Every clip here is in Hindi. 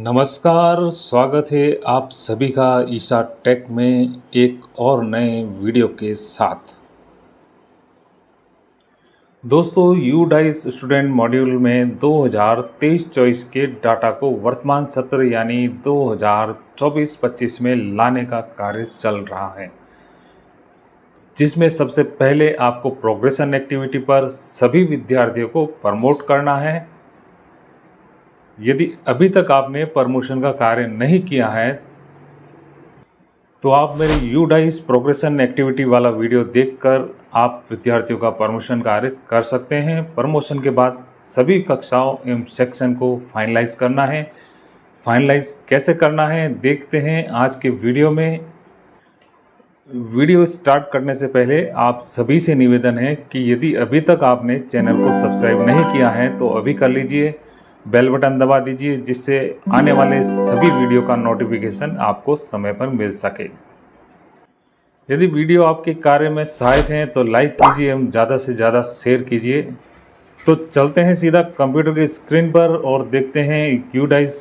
नमस्कार, स्वागत है आप सभी का ईशा टेक में एक और नए वीडियो के साथ। दोस्तों, यूडाइस स्टूडेंट मॉड्यूल में 2023-24 के डाटा को वर्तमान सत्र यानी 2024-25 में लाने का कार्य चल रहा है, जिसमें सबसे पहले आपको प्रोग्रेशन एक्टिविटी पर सभी विद्यार्थियों को प्रमोट करना है। यदि अभी तक आपने प्रमोशन का कार्य नहीं किया है तो आप मेरे यूडाइस प्रोग्रेशन एक्टिविटी वाला वीडियो देखकर आप विद्यार्थियों का प्रमोशन कार्य कर सकते हैं। प्रमोशन के बाद सभी कक्षाओं एवं सेक्शन को फाइनलाइज करना है। फाइनलाइज कैसे करना है देखते हैं आज के वीडियो में। वीडियो स्टार्ट करने से पहले आप सभी से निवेदन है कि यदि अभी तक आपने चैनल को सब्सक्राइब नहीं किया है तो अभी कर लीजिए, बेल बटन दबा दीजिए, जिससे आने वाले सभी वीडियो का नोटिफिकेशन आपको समय पर मिल सके। यदि वीडियो आपके कार्य में सहायक है तो लाइक कीजिए एवं ज़्यादा से ज़्यादा शेयर कीजिए। तो चलते हैं सीधा कंप्यूटर की स्क्रीन पर और देखते हैं यूडाइस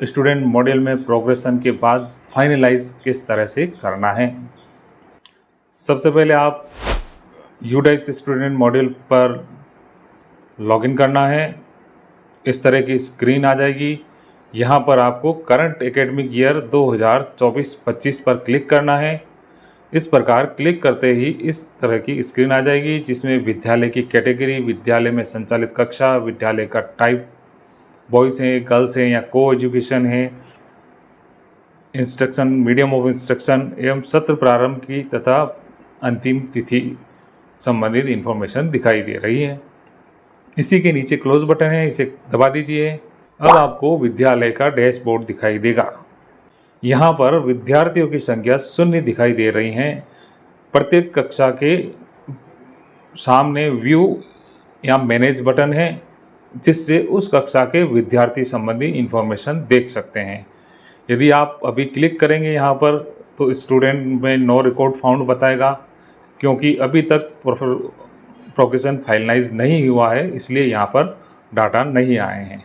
स्टूडेंट मॉड्यूल में प्रोग्रेशन के बाद फाइनलाइज किस तरह से करना है। सबसे पहले आप यूडाइस स्टूडेंट मॉड्यूल पर लॉगिन करना है। इस तरह की स्क्रीन आ जाएगी। यहाँ पर आपको करंट एकेडमिक ईयर 2024-25 पर क्लिक करना है। इस प्रकार क्लिक करते ही इस तरह की स्क्रीन आ जाएगी, जिसमें विद्यालय की कैटेगरी, विद्यालय में संचालित कक्षा, विद्यालय का टाइप, बॉयज़ हैं, गर्ल्स हैं या को एजुकेशन है, इंस्ट्रक्शन, मीडियम ऑफ इंस्ट्रक्शन एवं सत्र प्रारंभ की तथा अंतिम तिथि संबंधित इन्फॉर्मेशन दिखाई दे रही है। इसी के नीचे क्लोज बटन है, इसे दबा दीजिए। अब आपको विद्यालय का डैशबोर्ड दिखाई देगा। यहाँ पर विद्यार्थियों की संख्या 0 दिखाई दे रही हैं। प्रत्येक कक्षा के सामने व्यू या मैनेज बटन है, जिससे उस कक्षा के विद्यार्थी संबंधी इन्फॉर्मेशन देख सकते हैं। यदि आप अभी क्लिक करेंगे यहाँ पर तो स्टूडेंट में नो रिकॉर्ड फाउंड बताएगा, क्योंकि अभी तक प्रोग्रेशन फाइनलाइज नहीं हुआ है, इसलिए यहाँ पर डाटा नहीं आए हैं।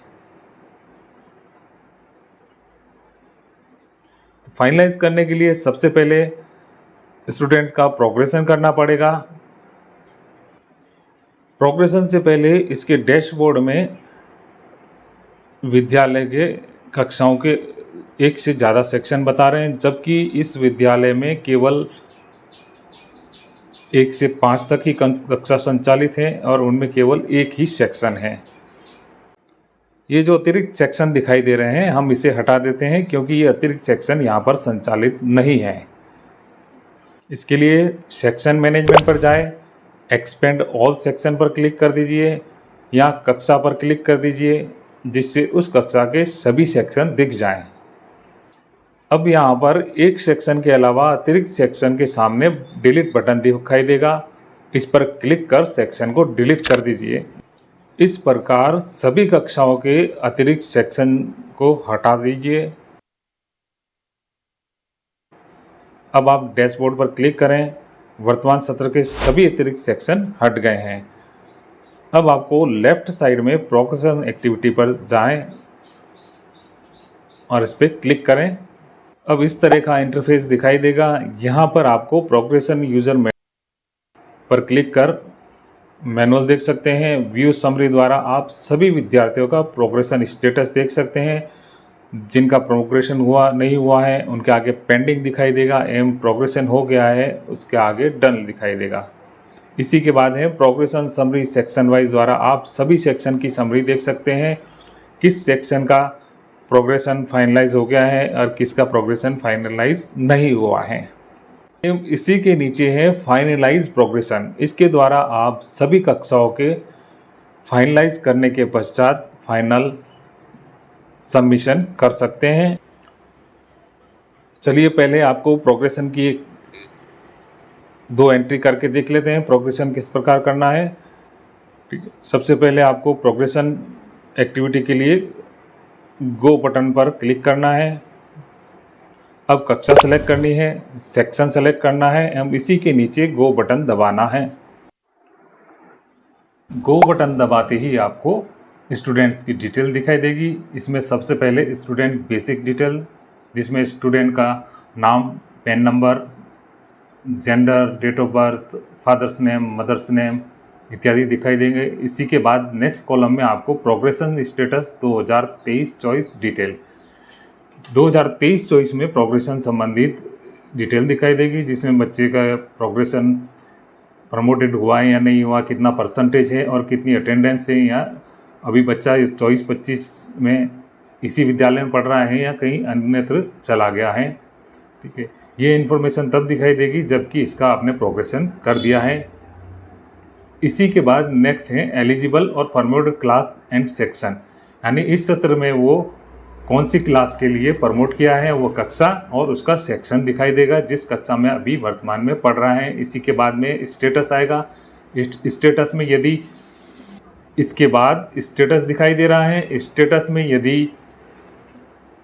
तो फाइनलाइज करने के लिए सबसे पहले स्टूडेंट्स का प्रोग्रेशन करना पड़ेगा। प्रोग्रेशन से पहले इसके डैशबोर्ड में विद्यालय के कक्षाओं के एक से ज़्यादा सेक्शन बता रहे हैं, जबकि इस विद्यालय में केवल 1 से 5 तक ही कक्षा संचालित है और उनमें केवल एक ही सेक्शन है। ये जो अतिरिक्त सेक्शन दिखाई दे रहे हैं, हम इसे हटा देते हैं, क्योंकि ये अतिरिक्त सेक्शन यहाँ पर संचालित नहीं है। इसके लिए सेक्शन मैनेजमेंट पर जाएं, एक्सपेंड ऑल सेक्शन पर क्लिक कर दीजिए या कक्षा पर क्लिक कर दीजिए, जिससे उस कक्षा के सभी सेक्शन दिख जाएं। अब यहाँ पर एक सेक्शन के अलावा अतिरिक्त सेक्शन के सामने डिलीट बटन दिखाई देगा। इस पर क्लिक कर सेक्शन को डिलीट कर दीजिए। इस प्रकार सभी कक्षाओं के अतिरिक्त सेक्शन को हटा दीजिए। अब आप डैशबोर्ड पर क्लिक करें। वर्तमान सत्र के सभी अतिरिक्त सेक्शन हट गए हैं। अब आपको लेफ्ट साइड में प्रोग्रेशन एक्टिविटी पर जाएं और इस पर क्लिक करें। अब इस तरह का इंटरफेस दिखाई देगा। यहाँ पर आपको प्रोग्रेशन यूजर पर क्लिक कर मैनुअल देख सकते हैं। व्यू समरी द्वारा आप सभी विद्यार्थियों का प्रोग्रेशन स्टेटस देख सकते हैं। जिनका प्रोग्रेशन हुआ नहीं हुआ है उनके आगे पेंडिंग दिखाई देगा एवं प्रोग्रेशन हो गया है उसके आगे डन दिखाई देगा। इसी के बाद है प्रोग्रेशन समरी सेक्शन वाइज द्वारा आप सभी सेक्शन की समरी देख सकते हैं, किस सेक्शन का प्रोग्रेशन फाइनलाइज हो गया है और किसका प्रोग्रेशन फाइनलाइज नहीं हुआ है। इसी के नीचे है फाइनलाइज प्रोग्रेशन। इसके द्वारा आप सभी कक्षाओं के फाइनलाइज करने के पश्चात फाइनल सबमिशन कर सकते हैं। चलिए पहले आपको प्रोग्रेशन की 2 एंट्री करके देख लेते हैं, प्रोग्रेशन किस प्रकार करना है। सबसे पहले आपको प्रोग्रेशन एक्टिविटी के लिए गो बटन पर क्लिक करना है। अब कक्षा सेलेक्ट करनी है, सेक्शन सेलेक्ट करना है एवं इसी के नीचे गो बटन दबाना है। गो बटन दबाते ही आपको स्टूडेंट्स की डिटेल दिखाई देगी। इसमें सबसे पहले स्टूडेंट बेसिक डिटेल, जिसमें स्टूडेंट का नाम, PAN number, gender, date of birth, father's name, mother's name इत्यादि दिखाई देंगे। इसी के बाद नेक्स्ट कॉलम में आपको प्रोग्रेशन स्टेटस 2023-24 डिटेल, 2023-24 में प्रोग्रेशन संबंधित डिटेल दिखाई देगी, जिसमें बच्चे का प्रोग्रेशन प्रमोटेड हुआ है या नहीं हुआ, कितना परसेंटेज है और कितनी अटेंडेंस है, या अभी बच्चा 24-25 में इसी विद्यालय में पढ़ रहा है या कहीं अन्यत्र चला गया है। ठीक है, ये इन्फॉर्मेशन तब दिखाई देगी जबकि इसका आपने प्रोग्रेशन कर दिया है। इसी के बाद नेक्स्ट है एलिजिबल और प्रमोटेड क्लास एंड सेक्शन, यानी इस सत्र में वो कौन सी क्लास के लिए प्रमोट किया है, वो कक्षा और उसका सेक्शन दिखाई देगा जिस कक्षा में अभी वर्तमान में पढ़ रहा है। इसी के बाद में स्टेटस आएगा। स्टेटस में यदि इसके बाद स्टेटस दिखाई दे रहा है, स्टेटस में यदि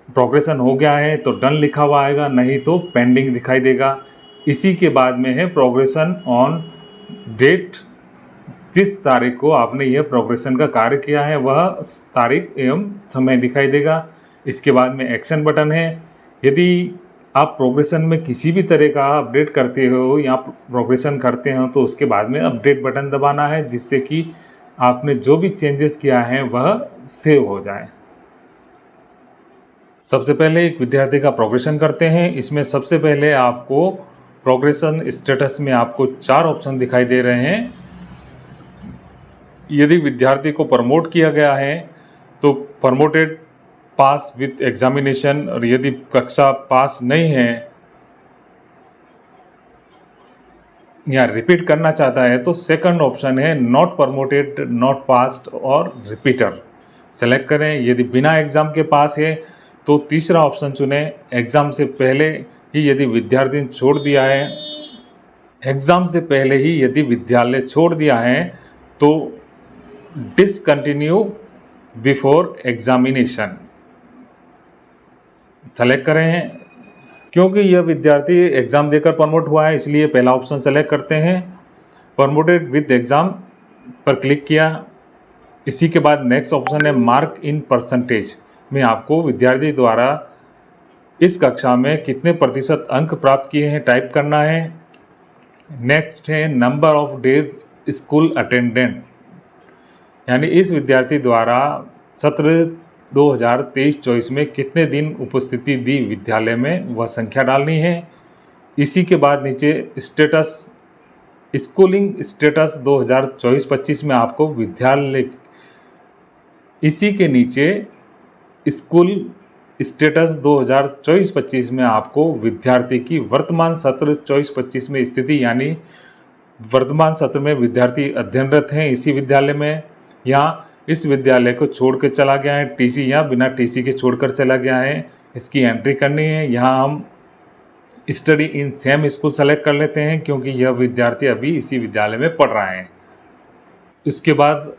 प्रोग्रेशन हो गया है तो डन लिखा हुआ आएगा, नहीं तो पेंडिंग दिखाई देगा। इसी के बाद में है प्रोग्रेशन ऑन डेट, जिस तारीख को आपने यह प्रोग्रेशन का कार्य किया है वह तारीख एवं समय दिखाई देगा। इसके बाद में एक्शन बटन है। यदि आप प्रोग्रेशन में किसी भी तरह का अपडेट करते हो या प्रोग्रेशन करते हो तो उसके बाद में अपडेट बटन दबाना है, जिससे कि आपने जो भी चेंजेस किया है वह सेव हो जाए। सबसे पहले एक विद्यार्थी का प्रोग्रेशन करते हैं। इसमें सबसे पहले आपको प्रोग्रेशन स्टेटस में आपको 4 ऑप्शन दिखाई दे रहे हैं। यदि विद्यार्थी को प्रमोट किया गया है तो प्रमोटेड पास विथ एग्जामिनेशन, और यदि कक्षा पास नहीं है या रिपीट करना चाहता है तो सेकंड ऑप्शन है नॉट प्रमोटेड, नॉट पास्ड और रिपीटर, सेलेक्ट करें। यदि बिना एग्ज़ाम के पास है तो तीसरा ऑप्शन चुनें। एग्ज़ाम से पहले ही यदि विद्यार्थी ने छोड़ दिया है, एग्ज़ाम से पहले ही यदि विद्यालय छोड़ दिया है तो डिसकंटिन्यू बिफोर एग्जामिनेशन सेलेक्ट करें। क्योंकि यह विद्यार्थी एग्ज़ाम देकर प्रमोट हुआ है इसलिए पहला ऑप्शन सेलेक्ट करते हैं। प्रमोटेड विद एग्ज़ाम पर क्लिक किया। इसी के बाद नेक्स्ट ऑप्शन है मार्क इन परसेंटेज, में आपको विद्यार्थी द्वारा इस कक्षा में कितने प्रतिशत अंक प्राप्त किए हैं टाइप करना है। नेक्स्ट है number of days school attendant, यानी इस विद्यार्थी द्वारा सत्र 2023-24 में कितने दिन उपस्थिति दी विद्यालय में, वह संख्या डालनी है। इसी के बाद नीचे स्टेटस, स्कूलिंग स्टेटस 2024-25 में आपको विद्यालय, इसी के नीचे स्कूल स्टेटस 2024-25 में आपको विद्यार्थी की वर्तमान सत्र 24-25 में स्थिति, यानी वर्तमान सत्र में विद्यार्थी अध्ययनरत हैं इसी विद्यालय में या इस विद्यालय को छोड़ के चला गया है, टीसी या बिना टीसी के छोड़कर चला गया है, इसकी एंट्री करनी है। यहाँ हम study in same school select कर लेते हैं क्योंकि यह विद्यार्थी अभी इसी विद्यालय में पढ़ रहा है। इसके बाद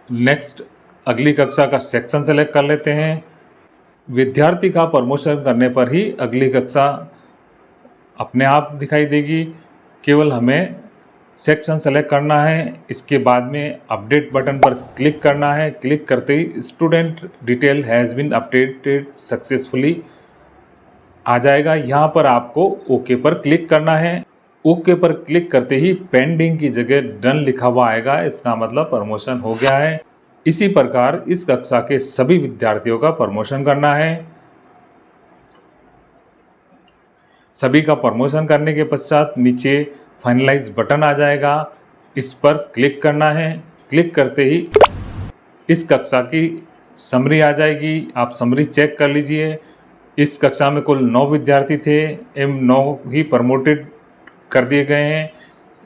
नेक्स्ट अगली कक्षा का सेक्शन सेलेक्ट कर लेते हैं। विद्यार्थी का प्रमोशन करने पर ही अगली कक्षा अपने आप दिखाई देगी, केवल हमें सेक्शन सेलेक्ट करना है। इसके बाद में अपडेट बटन पर क्लिक करना है। क्लिक करते ही student detail has been updated successfully आ जाएगा। यहाँ पर आपको ओके पर क्लिक करना है। ओके पर क्लिक करते ही पेंडिंग की जगह डन लिखा हुआ आएगा, इसका मतलब प्रमोशन हो गया है। इसी प्रकार इस कक्षा के सभी विद्यार्थियों का प्रमोशन करना है। सभी का प्रमोशन करने के पश्चात नीचे फाइनलाइज बटन आ जाएगा, इस पर क्लिक करना है। क्लिक करते ही इस कक्षा की समरी आ जाएगी, आप समरी चेक कर लीजिए। इस कक्षा में कुल 9 विद्यार्थी थे एवं 9 ही प्रमोटेड कर दिए गए हैं।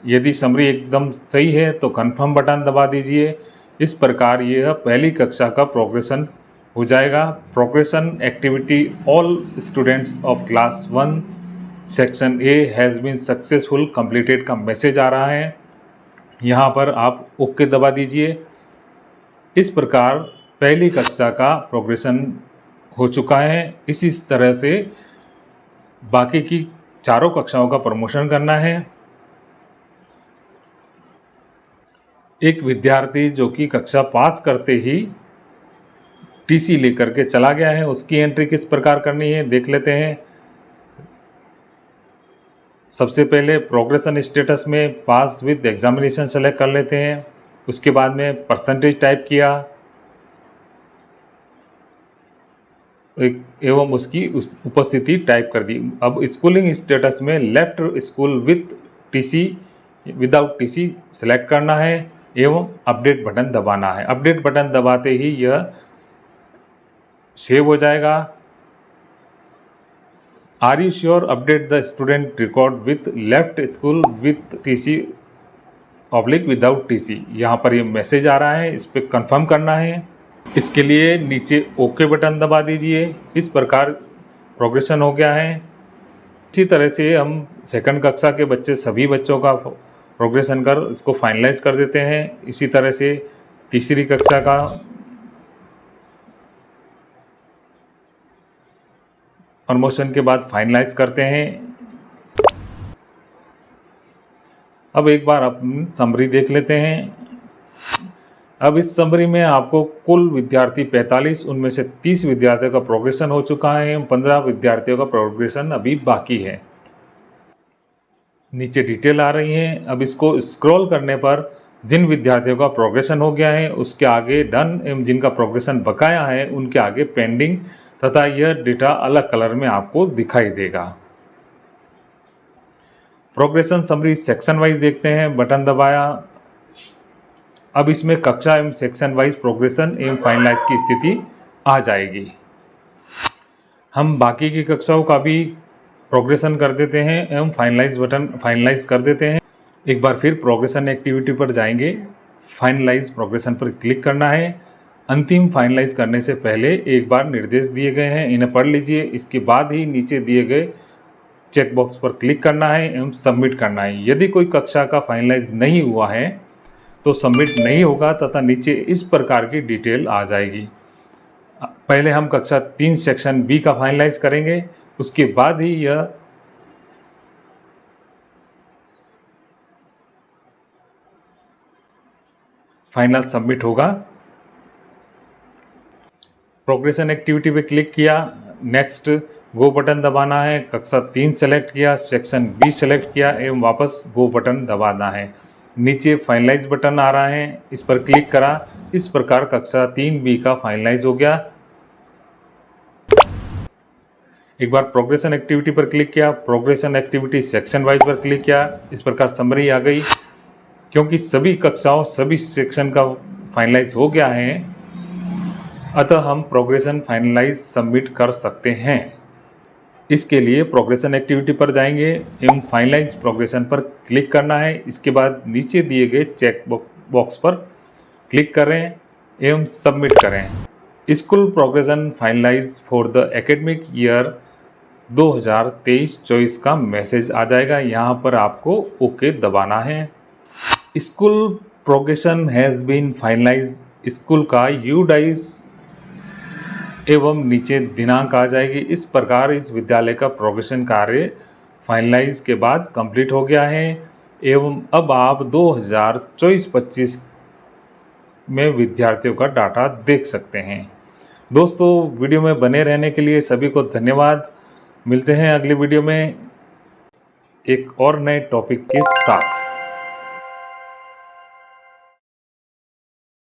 यदि समरी एकदम सही है तो कंफर्म बटन दबा दीजिए। इस प्रकार यह पहली कक्षा का प्रोग्रेशन हो जाएगा। Progression activity all students of class 1 section A has been successful completed का मैसेज आ रहा है, यहाँ पर आप ओके दबा दीजिए। इस प्रकार पहली कक्षा का प्रोग्रेशन हो चुका है। इसी तरह से बाकी की चारों कक्षाओं का प्रमोशन करना है। एक विद्यार्थी जो कि कक्षा पास करते ही टीसी लेकर के चला गया है, उसकी एंट्री किस प्रकार करनी है देख लेते हैं। सबसे पहले प्रोग्रेशन स्टेटस में पास विद एग्जामिनेशन सेलेक्ट कर लेते हैं। उसके बाद में परसेंटेज टाइप किया एवं उसकी उपस्थिति टाइप कर दी। अब स्कूलिंग स्टेटस में left school with TC without TC select करना है एवं अपडेट बटन दबाना है। अपडेट बटन दबाते ही यह सेव हो जाएगा। Are you sure update the student record with left school with TC oblique without TC, यहाँ पर ये मैसेज आ रहा है, इस पर कंफर्म करना है। इसके लिए नीचे ओके बटन दबा दीजिए। इस प्रकार प्रोग्रेशन हो गया है। इसी तरह से हम सेकंड कक्षा के बच्चे सभी बच्चों का प्रोग्रेशन कर इसको फाइनलाइज कर देते हैं। इसी तरह से तीसरी कक्षा का प्रमोशन के बाद फाइनलाइज करते हैं। अब एक बार अपन समरी देख लेते हैं। अब इस समरी में आपको कुल विद्यार्थी 45, उनमें से 30 विद्यार्थियों का प्रोग्रेशन हो चुका है, 15 विद्यार्थियों का प्रोग्रेशन अभी बाकी है। नीचे डिटेल आ रही है। अब इसको स्क्रॉल करने पर जिन विद्यार्थियों का प्रोग्रेशन हो गया है उसके आगे डन एवं जिनका प्रोग्रेशन बकाया है उनके आगे पेंडिंग तथा यह डेटा अलग कलर में आपको दिखाई देगा। प्रोग्रेशन समरी सेक्शन वाइज देखते हैं। बटन दबाया। अब इसमें कक्षा एवं सेक्शन वाइज प्रोग्रेशन एवं फाइनलाइज की स्थिति आ जाएगी। हम बाकी की कक्षाओं का भी प्रोग्रेशन कर देते हैं एवं फाइनलाइज कर देते हैं। एक बार फिर प्रोग्रेशन एक्टिविटी पर जाएंगे। फाइनलाइज प्रोग्रेशन पर क्लिक करना है। अंतिम फाइनलाइज करने से पहले एक बार निर्देश दिए गए हैं, इन्हें पढ़ लीजिए। इसके बाद ही नीचे दिए गए चेक बॉक्स पर क्लिक करना है एवं सबमिट करना है। यदि कोई कक्षा का फाइनलाइज नहीं हुआ है तो सबमिट नहीं होगा तथा नीचे इस प्रकार की डिटेल आ जाएगी। पहले हम कक्षा 3 सेक्शन बी का फाइनलाइज करेंगे, उसके बाद ही यह फाइनल सबमिट होगा। प्रोग्रेशन एक्टिविटी पे क्लिक किया, नेक्स्ट गो बटन दबाना है। कक्षा 3 सेलेक्ट किया, सेक्शन बी सेलेक्ट किया एवं वापस गो बटन दबाना है। नीचे फाइनलाइज बटन आ रहा है, इस पर क्लिक करा। इस प्रकार कक्षा 3B का फाइनलाइज हो गया। एक बार प्रोग्रेशन एक्टिविटी पर क्लिक किया, प्रोग्रेशन एक्टिविटी सेक्शन वाइज पर क्लिक किया। इस प्रकार समरी आ गई। क्योंकि सभी कक्षाओं सभी सेक्शन का फाइनलाइज हो गया है अतः हम प्रोग्रेशन फाइनलाइज सबमिट कर सकते हैं। इसके लिए प्रोग्रेशन एक्टिविटी पर जाएंगे एवं फाइनलाइज प्रोग्रेशन पर क्लिक करना है। इसके बाद नीचे दिए गए चेक बॉक्स पर क्लिक करें एवं सबमिट करें। School progression finalise for the academic year 2023-24 का मैसेज आ जाएगा। यहाँ पर आपको ओके दबाना है। School progression has been finalise, school का यूडाइस एवं नीचे दिनांक आ जाएगी। इस प्रकार इस विद्यालय का प्रोग्रेशन कार्य फाइनलाइज के बाद कंप्लीट हो गया है एवं अब आप 2024-25 में विद्यार्थियों का डाटा देख सकते हैं। दोस्तों, वीडियो में बने रहने के लिए सभी को धन्यवाद। मिलते हैं अगली वीडियो में एक और नए टॉपिक के साथ।